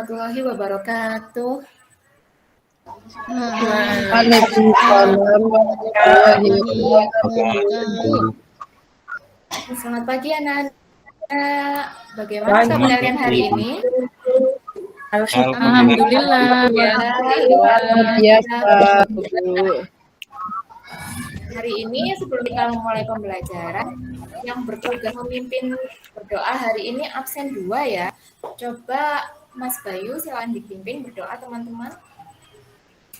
warahmatullahi wabarakatuh. Waalaikumsalam warahmatullahi wabarakatuh. Selamat pagi anak-anak. Bagaimana kabar kalian hari ini? Alhamdulillah. Biasa, Bu. Hari ini sebelum kita memulai pembelajaran, yang bertugas memimpin berdoa hari ini absen 2 ya. Coba Mas Bayu silakan dipimpin berdoa teman-teman.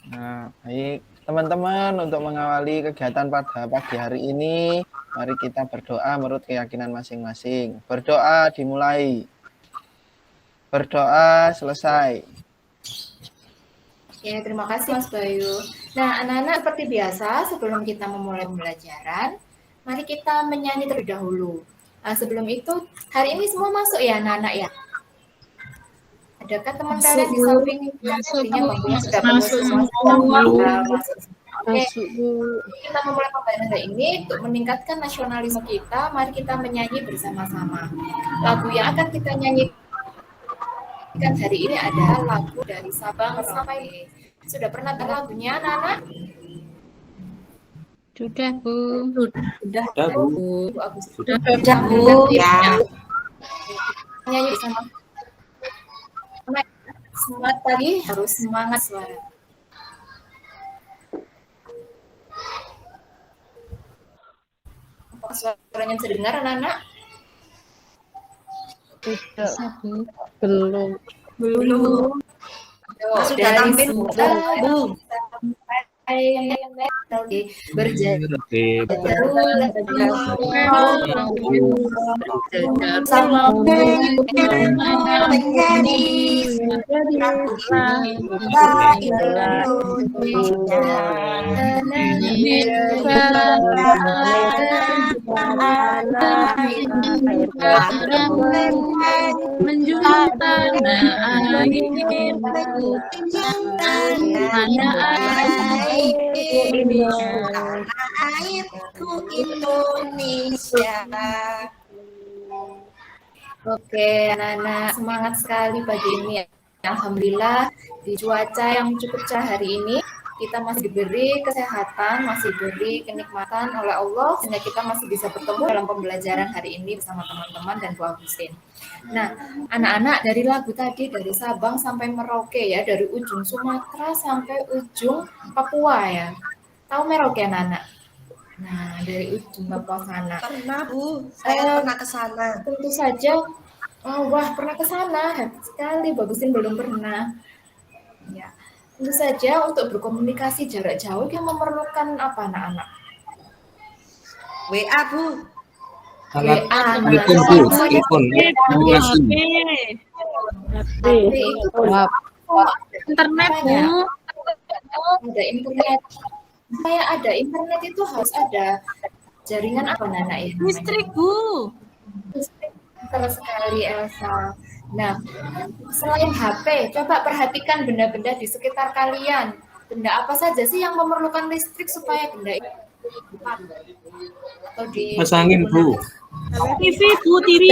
Nah, baik teman-teman, untuk mengawali kegiatan pada pagi hari ini, mari kita berdoa menurut keyakinan masing-masing. Berdoa dimulai. Berdoa selesai. Ya, terima kasih Mas Bayu. Nah, anak-anak seperti biasa, sebelum kita memulai pembelajaran, mari kita menyanyi terlebih dahulu. Nah, sebelum itu, hari ini semua masuk ya anak-anak ya? Adakah teman kalian di samping artinya bangkunya sudah penuh semua? Oke, kita memulai pembelajaran hari ini untuk meningkatkan nasionalisme kita. Mari kita menyanyi bersama-sama. Lagu yang akan kita nyanyikan hari ini adalah lagu dari Sabang sampai. Sudah pernah dengar lagunya, anak-anak? Sudah, Bu. Sudah, Bu. Sudah, Bu. Ya. Nyanyi bersama. Semangat pagi, harus semangat suara. Apakah suaranya bisa dengar, anak-anak? Tidak. Belum. Sudah tampil, Bu. Berjalan menjual tanah airku Indonesia. Oke, anak-anak semangat sekali pagi ini ya. Alhamdulillah di cuaca yang cukup cerah hari ini kita masih diberi kesehatan, masih diberi kenikmatan oleh Allah sehingga kita masih bisa bertemu dalam pembelajaran hari ini bersama teman-teman dan Bu Agustin. Nah, anak-anak dari lagu tadi dari Sabang sampai Merauke ya, dari ujung Sumatera sampai ujung Papua ya. Tahu Merauke anak-anak? Nah, dari ujung Papua sana. Pernah, Bu. Saya pernah ke sana. Tentu saja. Wah, pernah ke sana. Hebat sekali. Bagusin belum pernah. Ya. Tentu saja untuk berkomunikasi jarak jauh yang memerlukan apa anak-anak? WA, Bu. Internet, Bu. Ada internet. Kayak ada internet itu harus ada jaringan apa anak ya? Listrik, Bu. Listrik. Betul sekali Elsa. Nah, selain HP, coba perhatikan benda-benda di sekitar kalian. Benda apa saja sih yang memerlukan listrik supaya benda itu atau di pasangin, Bu. TV, Bu, TV.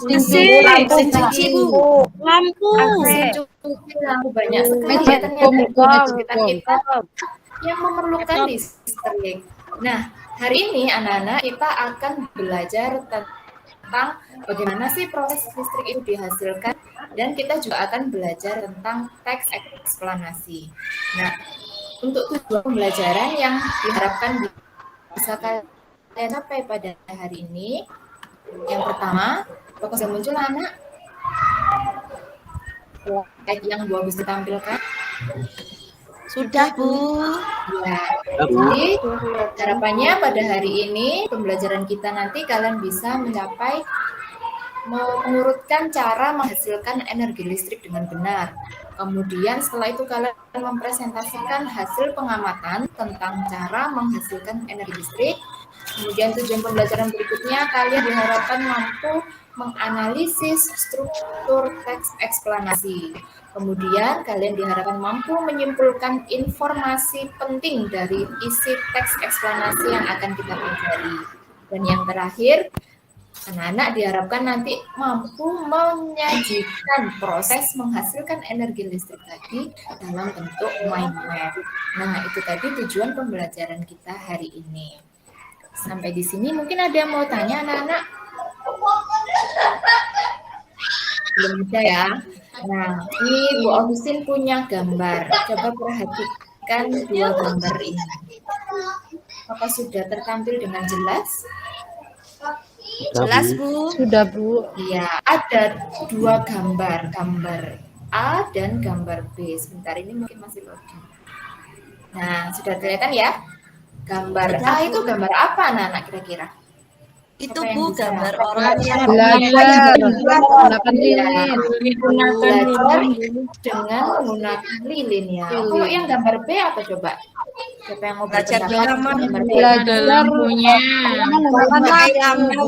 Mesin cuci, Bu. Lampu. Lampu banyak sekali ya ternyata di sekitar kita yang memerlukan listrik. Nah, hari ini anak-anak kita akan belajar tentang bagaimana sih proses listrik itu dihasilkan dan kita juga akan belajar tentang teks eksplanasi. Nah, untuk tujuan pembelajaran yang diharapkan bisa kalian capai pada hari ini, yang pertama, fokus yang muncul anak, yang Bu Agus ditampilkan. Sudah, Bu. Ya, jadi harapannya pada hari ini pembelajaran kita nanti kalian bisa mencapai mengurutkan cara menghasilkan energi listrik dengan benar. Kemudian setelah itu kalian mempresentasikan hasil pengamatan tentang cara menghasilkan energi listrik. Kemudian tujuan pembelajaran berikutnya kalian diharapkan mampu menganalisis struktur teks eksplanasi. Kemudian kalian diharapkan mampu menyimpulkan informasi penting dari isi teks eksplanasi yang akan kita pelajari. Dan yang terakhir, Anak-anak diharapkan nanti mampu menyajikan proses menghasilkan energi listrik tadi dalam bentuk mind map. Nah, itu tadi tujuan pembelajaran kita hari ini. Sampai di sini mungkin ada yang mau tanya anak-anak? Belum ada ya? Nah, ini Bu Augustin punya gambar. Coba perhatikan dua gambar ini. Apakah sudah tertampil dengan jelas? Jelas, Bu. Sudah, Bu. Iya, ada dua gambar, gambar A dan gambar B. Sebentar ini mungkin masih loading. Nah, sudah kelihatan ya? Gambar Sudah, A Bu. itu gambar apa anak-anak kira-kira? Itu Apa yang Bu bisa? gambar orang yang Belajar menggunakan Iya. lilin. Belajar dengan menggunakan lilin ya. Lilin. Kalau yang gambar B apa coba? Siapa yang mau Belajar berpendapat gambar. gambar B? Belajar lampunya. pakai lampu.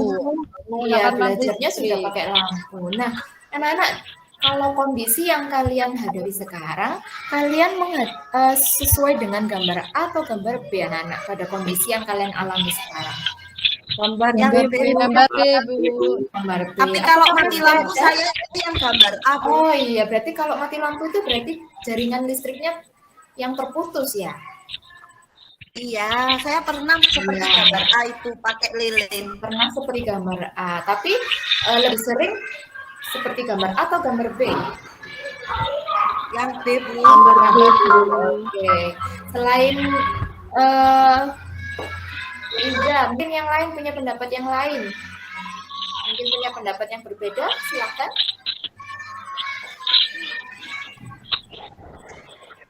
Iya, belajarnya sudah pakai lampu. Nah, anak-anak, kalau kondisi yang kalian hadapi sekarang, kalian sesuai dengan gambar A atau gambar B anak-anak pada kondisi yang kalian alami sekarang? Gambar yang B. Gambar B, Bu. Gambar B. Tapi kalau Apakah mati masih lampu ada? saya itu yang gambar A, Bu. Oh iya, berarti kalau mati lampu itu berarti jaringan listriknya yang terputus ya? Iya, saya pernah seperti Iya. gambar A itu pakai lilin. Pernah seperti gambar A, tapi lebih sering seperti gambar A atau gambar B? Yang B, Bu. Oke. Selain Ida, mungkin yang lain punya pendapat yang lain. Mungkin punya pendapat yang berbeda, silakan.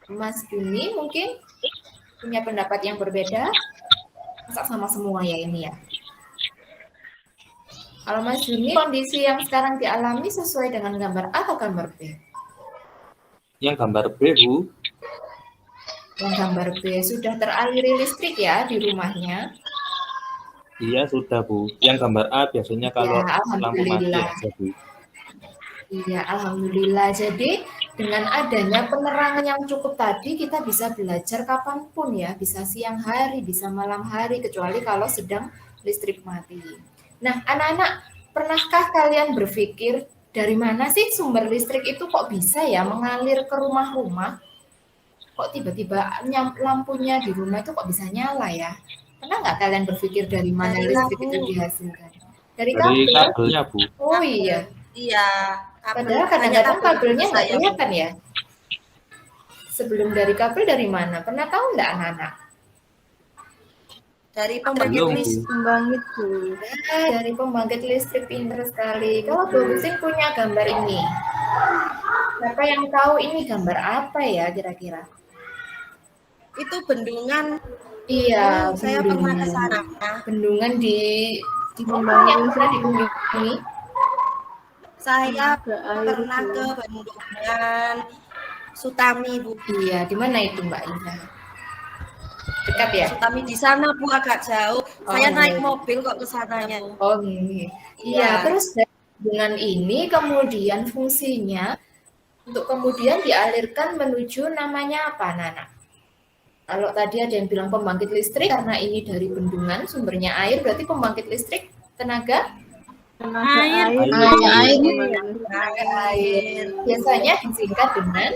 Mas Juni mungkin punya pendapat yang berbeda. Masa sama semua ya ini ya. Kalau Mas Juni, kondisi yang sekarang dialami sesuai dengan gambar A atau gambar B? Yang gambar B, Bu. Yang gambar B sudah teraliri listrik ya di rumahnya. Iya, sudah, Bu. Yang gambar A biasanya kalau Ya, lampu mati alhamdulillah. aja, Bu. Iya, alhamdulillah. Jadi dengan adanya penerangan yang cukup tadi, kita bisa belajar kapanpun ya, bisa siang hari, bisa malam hari, kecuali kalau sedang listrik mati. Nah, anak-anak, pernahkah kalian berpikir dari mana sih sumber listrik itu kok bisa ya mengalir ke rumah-rumah? Kok tiba-tiba lampunya di rumah itu kok bisa nyala ya? Pernah nggak kalian berpikir dari mana Dari listrik lampu. itu dihasilkan? Dari Dari kabel? kabelnya, Bu. Oh iya. Iya. Padahal kadang-kadang kabelnya nggak saya. kelihatan ya. Sebelum dari kabel dari mana? Pernah tahu nggak anak-anak? Dari pembangkit Belum, Bu. listrik. Dari pembangkit listrik, pintar sekali. Kalau Bu Husin punya gambar ini, siapa yang tahu ini gambar apa ya kira-kira? Itu bendungan. Iya, Saya pernah ke sana. Bendungan di mana yang pernah dikunjungi? Saya pernah ke bendungan Sutami, Bu. Iya, di mana itu Mbak Ida? Dekat ya? Sutami di sana, Bu, agak jauh. Saya Oh, naik iya. mobil kok ke sananya. Oh, iya. Iya, Iya. terus dengan ini kemudian fungsinya untuk kemudian dialirkan menuju namanya apa, Nana? Kalau tadi ada yang bilang pembangkit listrik, karena ini dari bendungan, sumbernya air, berarti pembangkit listrik tenaga Air. air. Biasanya disingkat dengan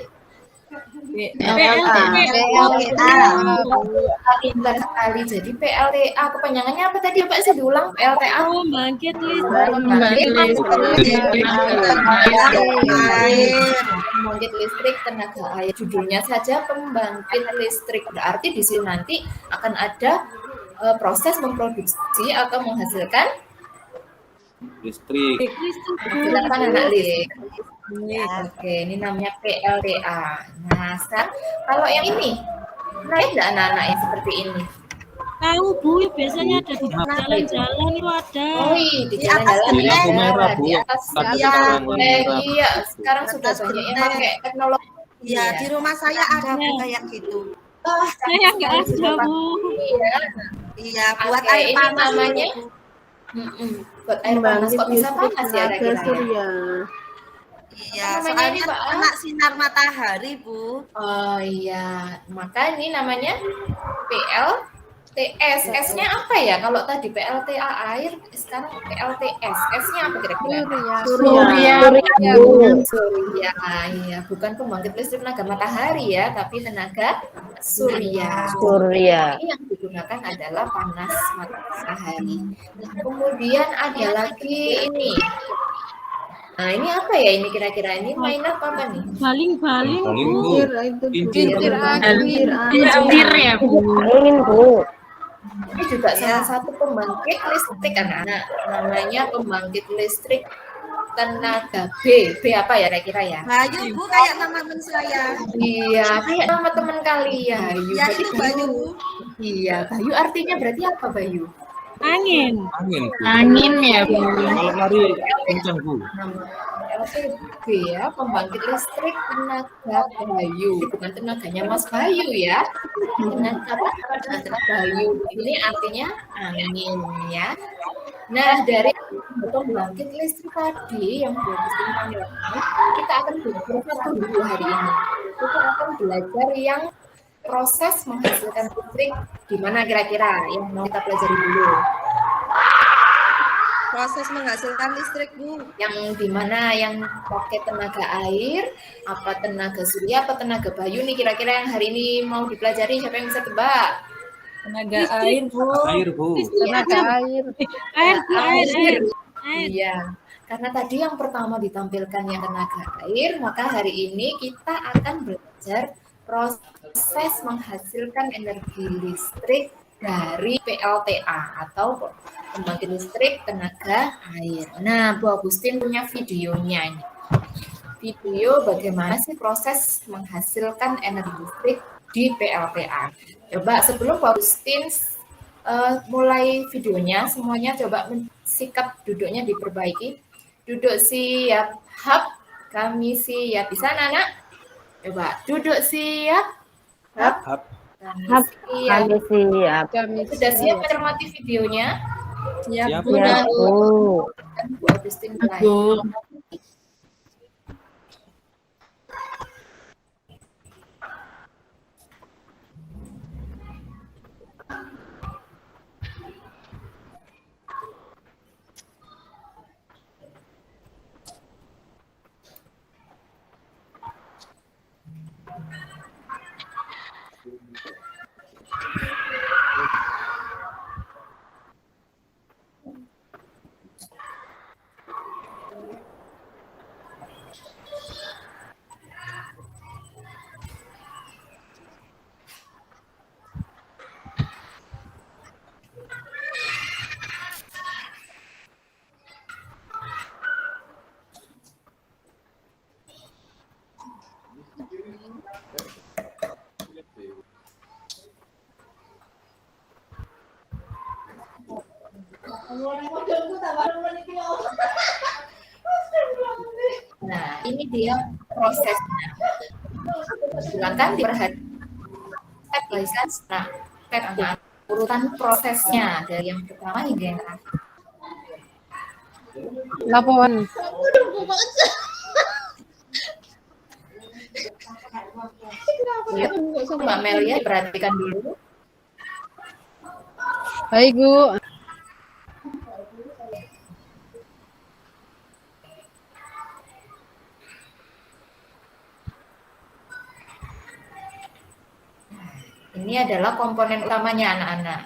PLTA. pintar sekali. Jadi PLTA, kepanjangannya apa tadi Pak? Saya diulang PLTA. Pembangkit Pembangkit listrik. Pembangkit listrik tenaga air. Judulnya saja pembangkit listrik. Berarti di sini nanti akan ada proses memproduksi atau menghasilkan Listrik. menghasilkan anak listrik. Oke, ini namanya PLTA. Nah, sekarang kalau yang ini, lain nggak anak-anak yang seperti ini? Tahu, Bu, biasanya ada di jalan-jalan itu ada. Oh iya, di Di atas jalan-jalan genteng. ada, Merah, Bu. di atas Tadi Iya. genteng. Iya, sekarang Di sudah atas banyak yang genteng. pakai teknologi. Iya, di rumah saya ada Bu kayak gitu. Saya nggak ada, Bu. Iya. Iya, buat Oke, air ini panas namanya Bu. buat air panas kok bisa panas ya kira-kira? Iya, Apa namanya ini, soalnya Pak? kena sinar matahari Bu. Oh iya, maka ini namanya PL TS, S-nya apa ya? Kalau tadi PLTA air, sekarang PLTS. S-nya apa kira-kira? Surya. Surya, iya, bukan pembangkit listrik tenaga matahari ya, tapi tenaga surya. Surya. Ini yang digunakan adalah panas matahari. Nah, kemudian ada lagi ini. Nah, ini apa ya ini kira-kira? Ini mainan apa nih? Baling-baling, Paling Bu. Bu. Kincir. Kincir ya, Bu. Ingin Bu. Ini juga salah satu pembangkit listrik anak-anak. Namanya pembangkit listrik tenaga B. B apa ya kira-kira ya? Bayu Bu kayak nama teman saya. Iya, kayak nama teman kali ya. Ya itu Bayu Bu. Iya, Bayu artinya berarti apa Bayu? Angin. Angin Bu. Angin ya, Bu. Kalau lari kencang Bu. LTB ya, pembangkit listrik tenaga Bayu, bukan tenaganya Mas Bayu ya. Tenaga Bayu ini artinya angin ya. Nah, dari pembangkit listrik tadi yang sudah disimpan kita akan belajar dulu hari ini. Kita akan belajar yang proses menghasilkan listrik gimana kira-kira yang mau kita pelajari dulu. Proses menghasilkan listrik Bu. Yang dimana yang pakai tenaga air, apa tenaga surya, apa tenaga bayu nih kira-kira yang hari ini mau dipelajari, siapa yang bisa tebak? Tenaga air, Bu. Air Bu. Tenaga air. Air. Iya, karena tadi yang pertama ditampilkan yang tenaga air, maka hari ini kita akan belajar proses menghasilkan energi listrik dari PLTA atau pembangkit listrik tenaga air. Nah, Bu Agustin punya videonya ini. Video bagaimana sih proses menghasilkan energi listrik di PLTA. Coba sebelum Bu Agustin mulai videonya, semuanya coba sikap duduknya diperbaiki. Duduk siap, hap, kami siap. Bisa anak-anak? Coba duduk siap, hap, Hap. kami siap. Kami siap. Sudah siap mencermati videonya? Siap. Ya, Bu. Bu Agustin mulai. Nah, ini dia prosesnya. Silakan diperhatikan step by step. Nah, step urutan prosesnya dari yang pertama hingga yang terakhir. Laporan. Ya, Mbak Melia perhatikan dulu. Baik, Bu. Ini adalah komponen utamanya anak-anak.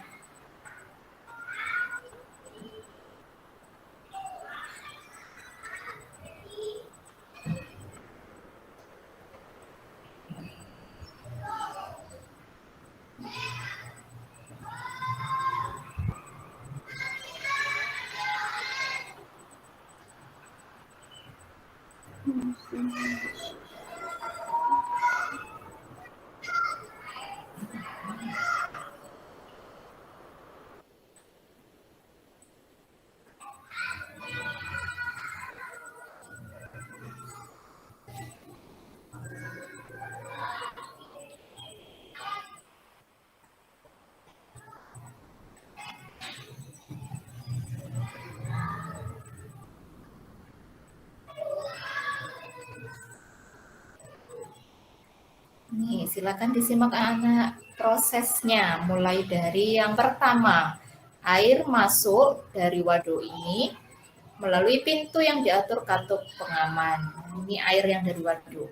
Nih, silakan disimak anak-anak. prosesnya, mulai dari yang pertama, air masuk dari waduk ini melalui pintu yang diatur katup pengaman. Ini air yang dari waduk.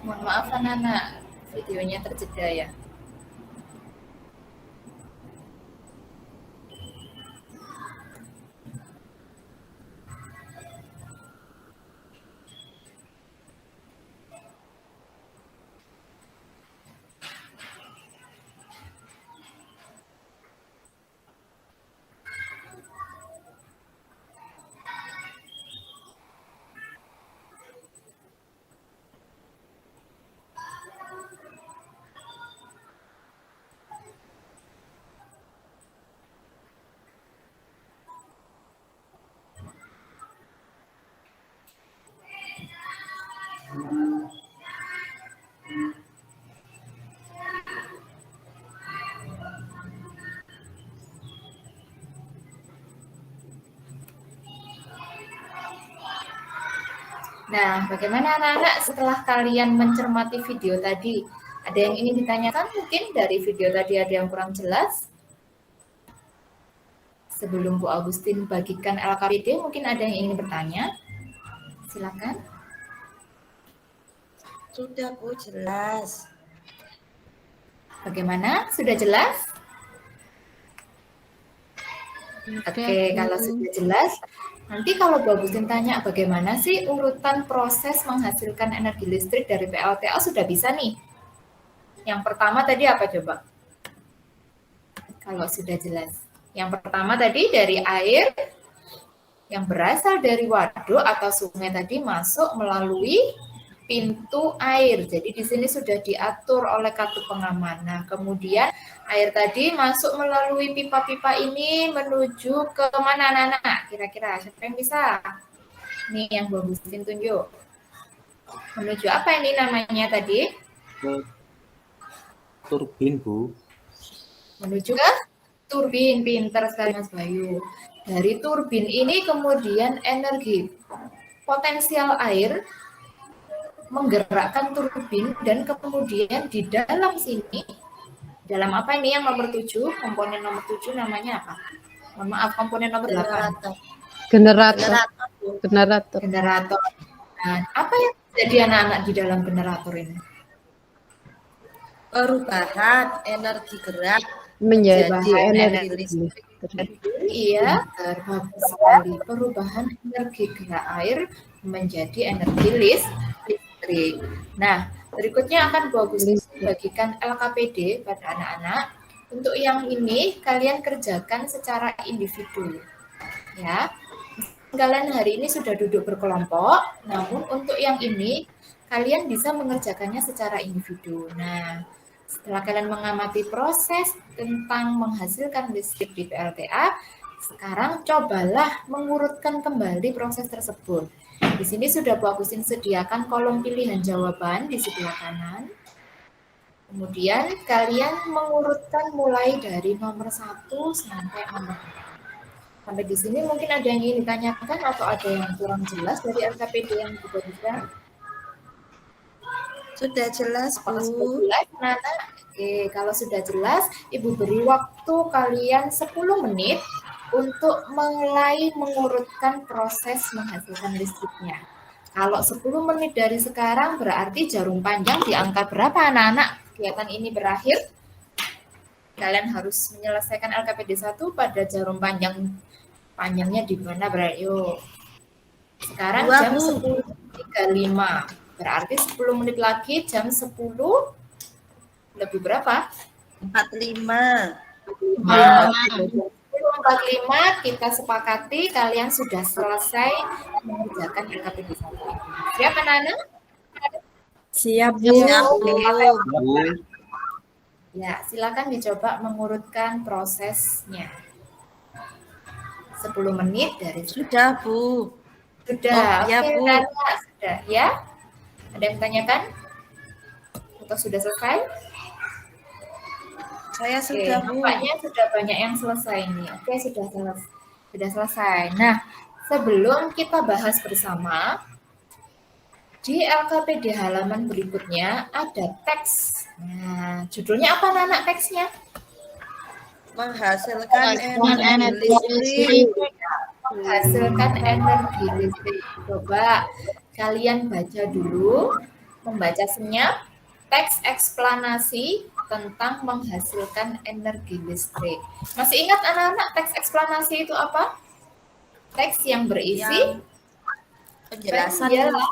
Mohon maaf anak-anak, videonya terjeda ya. Nah, bagaimana anak-anak setelah kalian mencermati video tadi? Ada yang ingin ditanyakan mungkin dari video tadi ada yang kurang jelas? Sebelum Bu Agustin bagikan LKPD, mungkin ada yang ingin bertanya? Silakan. Sudah Bu, jelas. Bagaimana? Sudah jelas? Oke, kalau sudah jelas, nanti kalau Bu Agustin tanya bagaimana sih urutan proses menghasilkan energi listrik dari PLTA sudah bisa nih. Yang pertama tadi apa coba? Kalau sudah jelas. Yang pertama tadi dari air yang berasal dari waduk atau sungai tadi masuk melalui pintu air. Jadi di sini sudah diatur oleh katup pengaman. Nah, kemudian air tadi masuk melalui pipa-pipa ini menuju ke mana anak-anak? Kira-kira siapa yang bisa? Nih yang Bu Agustin tunjuk. Menuju apa ini namanya tadi? Ke turbin, Bu. Menuju ke turbin. Pinter sekali Mas Bayu. Dari turbin ini kemudian energi potensial air menggerakkan turbin dan kemudian di dalam sini, dalam apa ini yang nomor 7, komponen nomor 7 namanya apa? Mohon maaf, komponen nomor 8. Generator. Generator. Generator. Nah, apa yang terjadi anak-anak di dalam generator ini? Perubahan energi gerak Menjadi Perubahan energi listrik. listrik. Iya, bagus sekali. Perubahan energi gerak air menjadi energi listrik. Nah, berikutnya akan Bu Agustin bagikan LKPD pada anak-anak. Untuk yang ini kalian kerjakan secara individu. Ya. Kalian hari ini sudah duduk berkelompok, namun untuk yang ini kalian bisa mengerjakannya secara individu. Nah, setelah kalian mengamati proses tentang menghasilkan listrik di PLTA, sekarang cobalah mengurutkan kembali proses tersebut. Di sini sudah Bu Agustin sediakan kolom pilihan jawaban di sebelah kanan. Kemudian kalian mengurutkan mulai dari nomor 1 sampai nomor 4. Sampai di sini mungkin ada yang ingin ditanyakan atau ada yang kurang jelas dari LKPD yang diberikan? Sudah jelas, Apakah sudah Bu? jelas, Nana? Oke, kalau sudah jelas, Ibu beri waktu kalian 10 menit untuk mulai mengurutkan proses menghasilkan listriknya. Kalau 10 menit dari sekarang berarti jarum panjang di angka berapa anak-anak kegiatan ini berakhir? Kalian harus menyelesaikan LKPD 1 pada jarum panjangnya di mana berarti? Yuk. Sekarang Dua, jam Bu. 10.35. Berarti 10 menit lagi jam 10 lebih berapa? 45. 10.45 kita sepakati kalian sudah selesai mengerjakan LKPD 1. Siap anak-anak? Siap, Bu. Siap, Bu. Bu. Ya, silakan dicoba mengurutkan prosesnya. 10 menit dari Sudah, Bu. sudah. Oh, ya, Oke, Bu. Nana, sudah ya. Ada yang tanyakan? Atau sudah selesai? Saya Oke, sudah, Bu. nampaknya sudah banyak yang selesai nih. Oke, sudah selesai. Nah, sebelum kita bahas bersama, di LKPD halaman berikutnya ada teks. Nah, judulnya apa Nana teksnya? Menghasilkan energi listrik. Menghasilkan energi listrik. Coba kalian baca dulu, membaca senyap, teks eksplanasi tentang menghasilkan energi listrik. Masih ingat anak-anak teks eksplanasi itu apa? Teks yang berisi Yang penjelasan. penjelasan.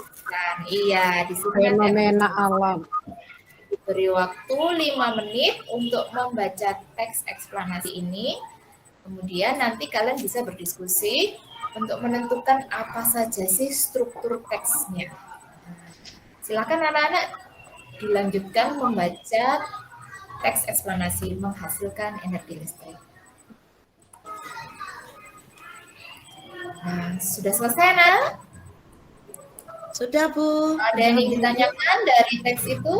Iya, di sini ada Fenomena alam. diberi waktu 5 menit untuk membaca teks eksplanasi ini. Kemudian nanti kalian bisa berdiskusi untuk menentukan apa saja sih struktur teksnya. Silakan anak-anak dilanjutkan membaca teks eksplanasi menghasilkan energi listrik. Nah, sudah selesai, Nak? Sudah, Bu. Ada yang ingin ditanyakan dari teks itu?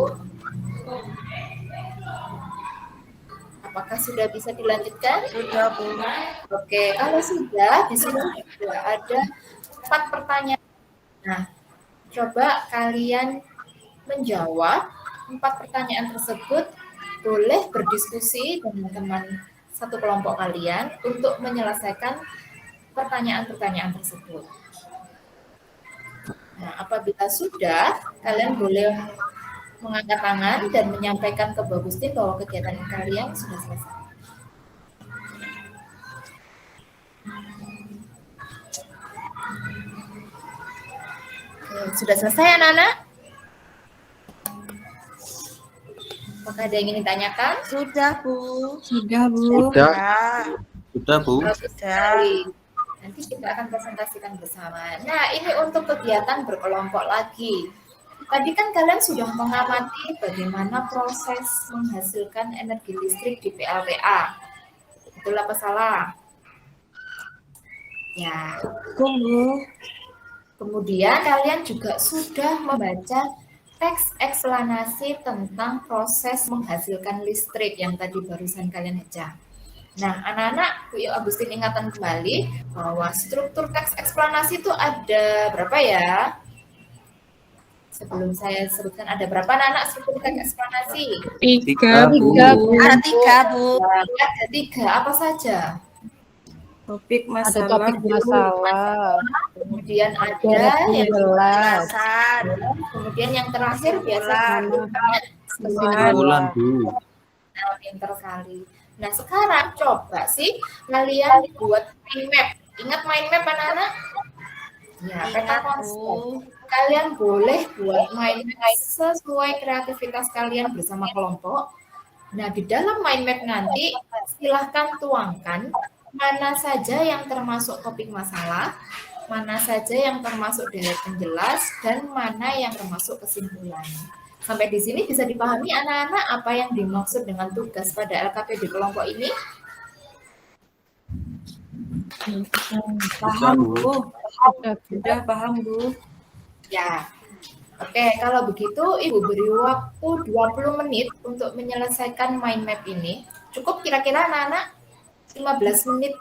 Apakah sudah bisa dilanjutkan? Sudah, Bu. Oke, kalau sudah, di sini juga ada 4 pertanyaan. Nah, coba kalian menjawab 4 pertanyaan tersebut. Boleh berdiskusi dengan teman satu kelompok kalian untuk menyelesaikan pertanyaan-pertanyaan tersebut. Nah, apabila sudah, kalian boleh mengangkat tangan dan menyampaikan ke Bu Agustin bahwa kegiatan kalian sudah selesai. Oke, sudah selesai anak-anak? Apakah ada yang ingin ditanyakan? Sudah, Bu. Sudah, Bu. Sudah. Sudah, Bu. Bagus sekali. Nanti kita akan presentasikan bersama. Nah, ini untuk kegiatan berkelompok lagi. Tadi kan kalian sudah mengamati bagaimana proses menghasilkan energi listrik di PLTA. Betul apa salah? Ya. Bu. Kemudian kalian juga sudah membaca teks eksplanasi tentang proses menghasilkan listrik yang tadi barusan kalian baca. Nah, anak-anak, Bu Agustin ingatan kembali bahwa struktur teks eksplanasi itu ada berapa ya? Sebelum saya sebutkan ada berapa anak-anak struktur teks eksplanasi? 3, Bu. Ada 3, Bu. Ada 3, apa saja? Topik Ada masalah. topik masalah. Kemudian ada Ada yang penjelasan. Penjelasan. kemudian yang terakhir biasanya Kesimpulan, Bu. Nah, pinter sekali. Nah, sekarang coba sih kalian buat mind map. Ingat mind map anak-anak? Ya, peta Ingat, konsep. Bu. Kalian boleh buat mind map sesuai kreativitas kalian bersama kelompok. Nah, di dalam mind map nanti silahkan tuangkan mana saja yang termasuk topik masalah, mana saja yang termasuk dari penjelas, dan mana yang termasuk kesimpulan. Sampai di sini bisa dipahami anak-anak apa yang dimaksud dengan tugas pada LKPD kelompok ini? Paham, Bu. Bu. Sudah paham, Bu. Ya. Oke, kalau begitu Ibu beri waktu 20 menit untuk menyelesaikan mind map ini. Cukup kira-kira anak-anak? 15 menit,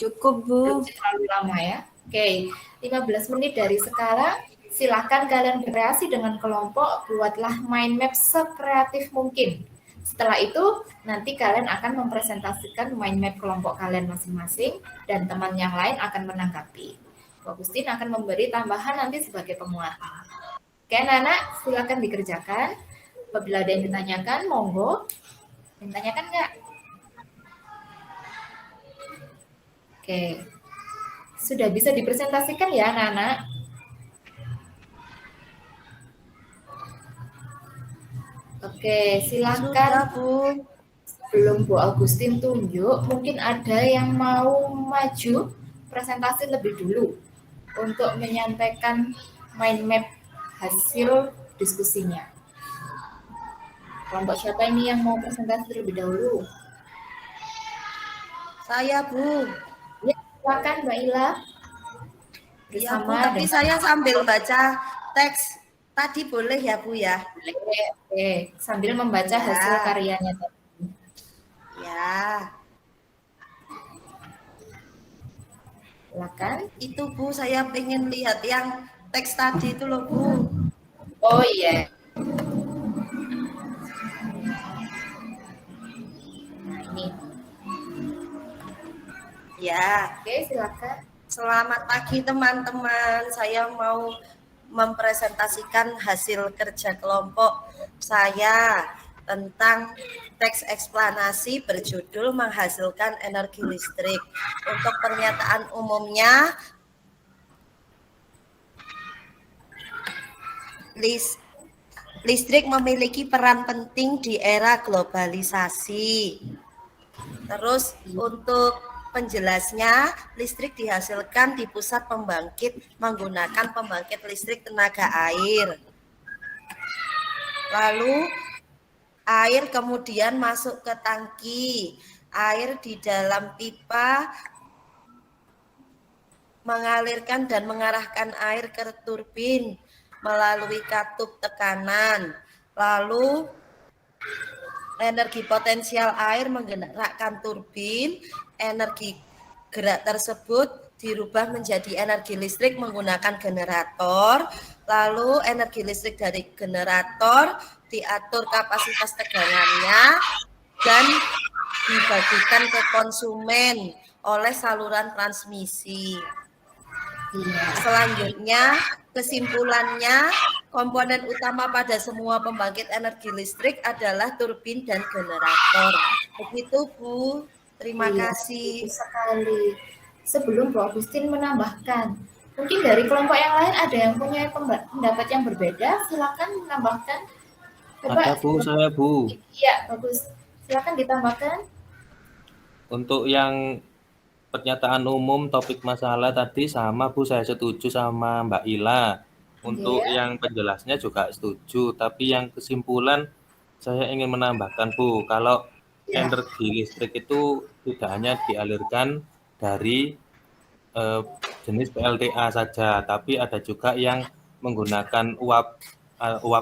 Cukup, Bu. belum terlalu lama ya. Oke, 15 menit dari sekarang, silakan kalian berkreasi dengan kelompok, buatlah mind map sekreatif mungkin. Setelah itu, nanti kalian akan mempresentasikan mind map kelompok kalian masing-masing, dan teman yang lain akan menanggapi. Bu Agustin akan memberi tambahan nanti sebagai penguatan. Oke, anak-anak, silakan dikerjakan. Apabila ada yang ditanyakan, monggo. Ditanyakan nggak? Oke, sudah bisa dipresentasikan ya anak-anak? Oke, silakan. Sudah, Bu. Sebelum Bu Agustin tunjuk, mungkin ada yang mau maju presentasi lebih dulu untuk menyampaikan mind map hasil diskusinya. Kelompok siapa ini yang mau presentasi terlebih dahulu? Saya, Bu. Ya, Silakan Mbak Ila. Ya Bu, Bersama tapi dengan saya sambil baca teks tadi boleh ya Bu ya? sambil membaca Ya. hasil karyanya tadi. Ya, Silakan. itu Bu, saya pengen lihat yang teks tadi itu loh Bu. Oh iya. Nah ini. Ya, Oke, silakan. selamat pagi teman-teman. Saya mau mempresentasikan hasil kerja kelompok saya tentang teks eksplanasi berjudul menghasilkan energi listrik. Untuk pernyataan umumnya, listrik memiliki peran penting di era globalisasi. Terus untuk penjelasnya, listrik dihasilkan di pusat pembangkit menggunakan pembangkit listrik tenaga air. Lalu air kemudian masuk ke tangki. Air di dalam pipa mengalirkan dan mengarahkan air ke turbin melalui katup tekanan. Lalu energi potensial air menggerakkan turbin, energi gerak tersebut dirubah menjadi energi listrik menggunakan generator, lalu energi listrik dari generator diatur kapasitas tegangannya dan dibagikan ke konsumen oleh saluran transmisi. Selanjutnya, kesimpulannya, komponen utama pada semua pembangkit energi listrik adalah turbin dan generator. Begitu Bu, terima kasih. Sekali. Sebelum Bu Agustin menambahkan, mungkin dari kelompok yang lain ada yang punya pendapat yang berbeda, silakan menambahkan. Ada Bu, saya Bu. Iya, bagus. Silakan ditambahkan. Untuk yang pernyataan umum topik masalah tadi sama Bu, saya setuju sama Mbak Ila. Untuk yang penjelasnya juga setuju, tapi yang kesimpulan saya ingin menambahkan Bu, kalau energi listrik itu tidak hanya dialirkan dari jenis PLTA saja, tapi ada juga yang menggunakan uap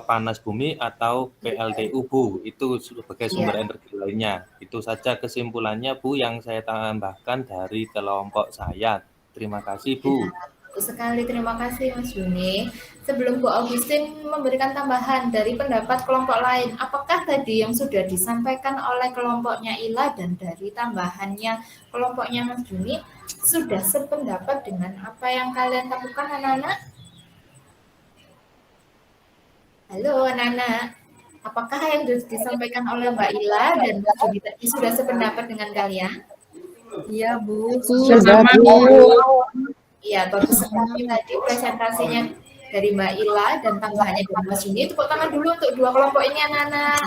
panas bumi atau PLTU Bu, itu sebagai sumber energi lainnya. Itu saja kesimpulannya Bu yang saya tambahkan dari kelompok saya. Terima kasih Bu. Bagus sekali, terima kasih Mas Juni. Sebelum Bu Agustin memberikan tambahan dari pendapat kelompok lain, apakah tadi yang sudah disampaikan oleh kelompoknya Ila dan dari tambahannya kelompoknya Mas Juni sudah sependapat dengan apa yang kalian lakukan anak-anak? Halo anak-anak, apakah yang disampaikan oleh Mbak Ila dan Mas Juni tadi sudah sependapat dengan kalian? Iya Bu. Sudah Bu. Iya, bagus sekali tadi presentasinya dari Mbak Ila dan tambahannya dari Mas Juni. Tepuk tangan dulu untuk dua kelompok ini anak-anak.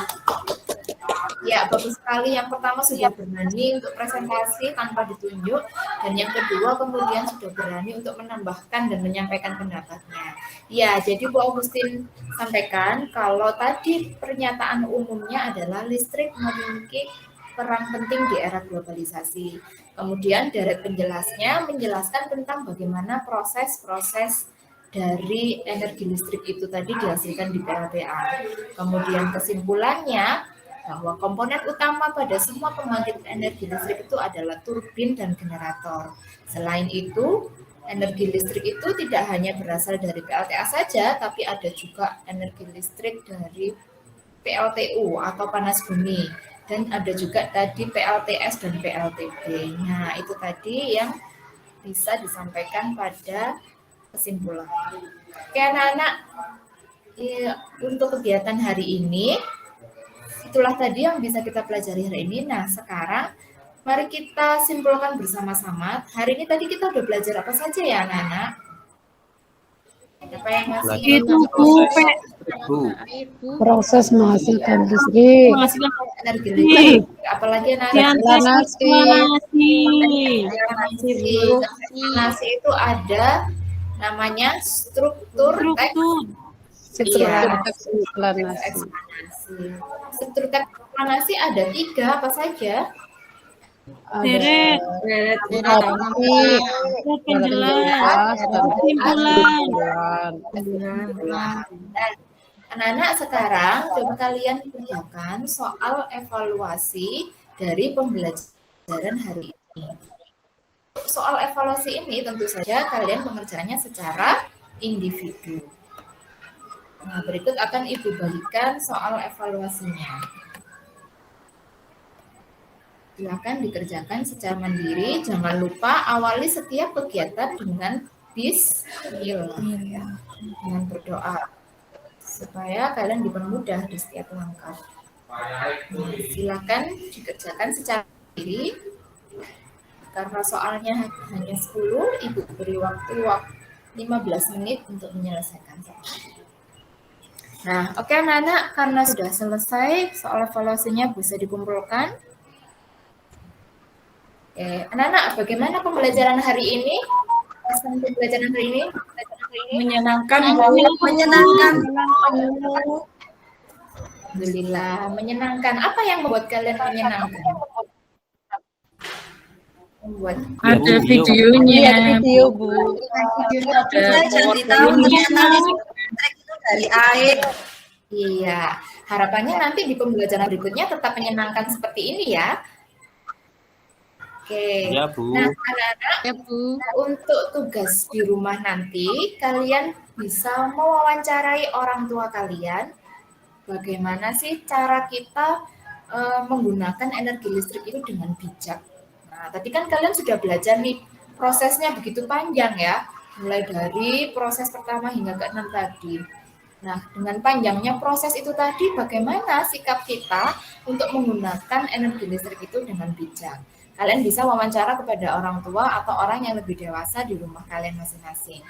Ya, bagus sekali. Yang pertama sudah berani untuk presentasi tanpa ditunjuk, dan yang kedua kemudian sudah berani untuk menambahkan dan menyampaikan pendapatnya. Ya, jadi Bu Agustin sampaikan kalau tadi pernyataan umumnya adalah listrik memiliki peran penting di era globalisasi. Kemudian deret penjelasnya menjelaskan tentang bagaimana proses-proses dari energi listrik itu tadi dihasilkan di PLTA. Kemudian kesimpulannya bahwa komponen utama pada semua pembangkit energi listrik itu adalah turbin dan generator. Selain itu, energi listrik itu tidak hanya berasal dari PLTA saja, tapi ada juga energi listrik dari PLTU atau panas bumi. Dan ada juga tadi PLTS dan PLTB. Nah, itu tadi yang bisa disampaikan pada kesimpulan. Oke, anak-anak, untuk kegiatan hari ini, itulah tadi yang bisa kita pelajari hari ini. Nah, sekarang mari kita simpulkan bersama-sama. Hari ini tadi kita udah belajar apa saja ya, anak-anak? Apa yang masih Itu Bu, Proses menghasilkan listrik. menghasilkan energi listrik. Apalagi anak-anak eksplanasi itu ada namanya struktur teks. Eksplanasi. Struktur teks eksplanasi ada 3 apa saja? Deret, Topik, penjelas, kesimpulan. Dan anak-anak sekarang coba kalian kerjakan soal evaluasi dari pembelajaran hari ini. Soal evaluasi ini tentu saja kalian mengerjakannya secara individu. Nah, berikut akan Ibu bagikan soal evaluasinya. Silakan dikerjakan secara mandiri. Jangan lupa awali setiap kegiatan dengan bismillah, ya, dengan berdoa supaya kalian dipermudah di setiap langkah. Silakan dikerjakan secara mandiri. Karena soalnya hanya 10, Ibu beri waktu 15 menit untuk menyelesaikan soal. Nah, oke anak-anak, karena sudah selesai soal evaluasinya bisa dikumpulkan. Oke, anak-anak, bagaimana pembelajaran hari ini? Pesan pembelajaran hari ini? Menyenangkan. Menyenangkan. Alhamdulillah, menyenangkan. Apa yang membuat kalian menyenangkan? Membuat Ada Bu. videonya. video Bu. Saya jadi tahu ternyata listrik itu dari air. Iya, harapannya nanti di pembelajaran berikutnya tetap menyenangkan seperti ini ya. Oke. Ya, Bu. Nah, anak-anak, untuk tugas di rumah nanti, kalian bisa mewawancarai orang tua kalian. Bagaimana sih cara kita menggunakan energi listrik itu dengan bijak? Nah, tadi kan kalian sudah belajar nih, prosesnya begitu panjang ya. Mulai dari proses pertama hingga ke-6 tadi. Nah, dengan panjangnya proses itu tadi, bagaimana sikap kita untuk menggunakan energi listrik itu dengan bijak? Kalian bisa wawancara kepada orang tua atau orang yang lebih dewasa di rumah kalian masing-masing.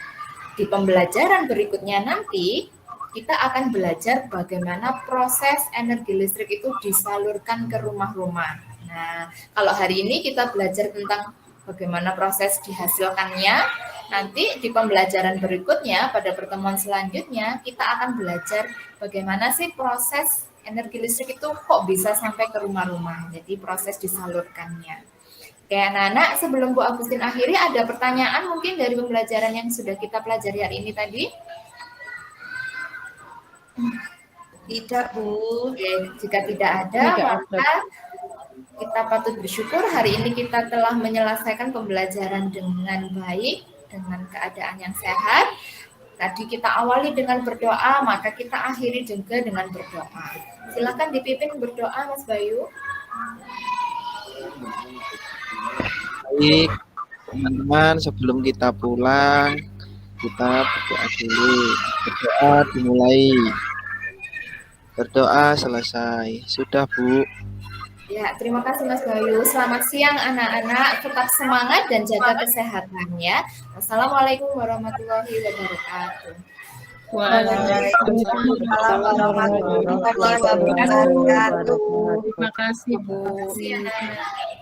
Di pembelajaran berikutnya nanti, kita akan belajar bagaimana proses energi listrik itu disalurkan ke rumah-rumah. Nah, kalau hari ini kita belajar tentang bagaimana proses dihasilkannya, nanti di pembelajaran berikutnya, pada pertemuan selanjutnya, kita akan belajar bagaimana sih proses energi listrik itu kok bisa sampai ke rumah-rumah. Jadi proses disalurkannya. Oke, anak-anak, sebelum Bu Agustin akhiri, ada pertanyaan mungkin dari pembelajaran yang sudah kita pelajari hari ini tadi? Tidak, Bu. Oke, jika tidak ada, maka kita patut bersyukur hari ini kita telah menyelesaikan pembelajaran dengan baik, dengan keadaan yang sehat. Tadi kita awali dengan berdoa, maka kita akhiri juga dengan berdoa. Silakan dipimpin berdoa, Mas Bayu. Baik, teman-teman, sebelum kita pulang, kita berdoa dulu. Berdoa dimulai. Berdoa selesai. Sudah, Bu. Ya, terima kasih Mas Bayu. Selamat siang anak-anak, tetap semangat dan jaga kesehatannya. Wassalamualaikum warahmatullahi wabarakatuh. Waalaikumsalam warahmatullahi wabarakatuh. Terima kasih, Bu. Terima kasih anak-anak.